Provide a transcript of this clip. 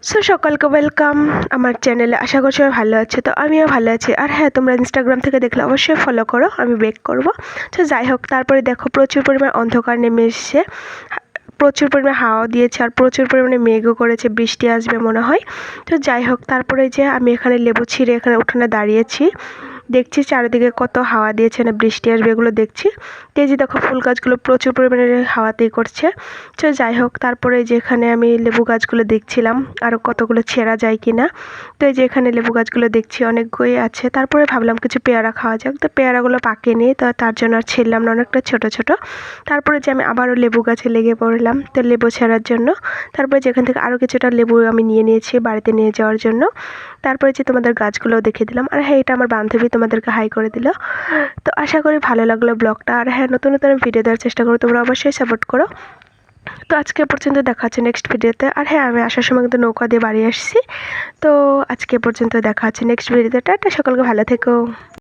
So সকলকে welcome আমার চ্যানেলে। আশা করি সবাই ভালো আছে। তো আমিও ভালো আছি। আর হ্যাঁ, তোমরা ইনস্টাগ্রাম থেকে দেখলে অবশ্যই ফলো করো, আমি বেক করব। তো যাই হোক, তারপরে দেখো প্রচুর পরিমাণ অন্ধকার নেমে এসছে, প্রচুর পরিমাণে হাওয়া দিয়েছে আর প্রচুর পরিমাণে মেঘও করেছে, বৃষ্টি আসবে মনে হয়। তো যাই হোক, তারপরে যে আমি এখানে লেবু ছিঁড়ে এখানে উঠোনে দাঁড়িয়েছি, দেখছি চারিদিকে কত হাওয়া দিয়েছে, না বৃষ্টি আসবে এগুলো দেখছি। তো এই যে দেখো ফুল গাছগুলো প্রচুর পরিমাণে হাওয়াতেই করছে। তো যাই হোক, তারপরে যে এখানে আমি লেবু গাছগুলো দেখছিলাম আরও কতগুলো ছেঁড়া যায় কি না। তো এই যে এখানে লেবু গাছগুলো দেখছি অনেকগুলোই আছে। তারপরে ভাবলাম কিছু পেয়ারা খাওয়া যাক, তো পেয়ারাগুলো পাকেনি, তো তার জন্য আর ছিঁড়লাম না, অনেকটা ছোট ছোট। তারপরে যে আমি আবারও লেবু গাছে লেগে পড়লাম তো লেবু ছেঁড়ার জন্য। তারপরে যেখান থেকে আরও কিছুটা লেবু আমি নিয়ে নিয়েছি বাড়িতে নিয়ে যাওয়ার জন্য। তারপরে যে তোমাদের গাছগুলোও দেখিয়ে দিলাম। আর হ্যাঁ, এটা আমার বান্ধবী তোমাদেরকে হাই করে দিল। তো আশা করি ভালো লাগলো ব্লগটা। আর হ্যাঁ, নতুন নতুন ভিডিও দেওয়ার চেষ্টা করো, তোমরা অবশ্যই সাপোর্ট করো। তো আজকে পর্যন্ত দেখা হচ্ছে নেক্সট ভিডিওতে। আর হ্যাঁ, আমি আসার সময় কিন্তু নৌকা দিয়ে বাড়ি আসছি। তো আজকে পর্যন্ত দেখা হচ্ছে নেক্সট ভিডিওতে। টাটা, সকলকে ভালো থেকো।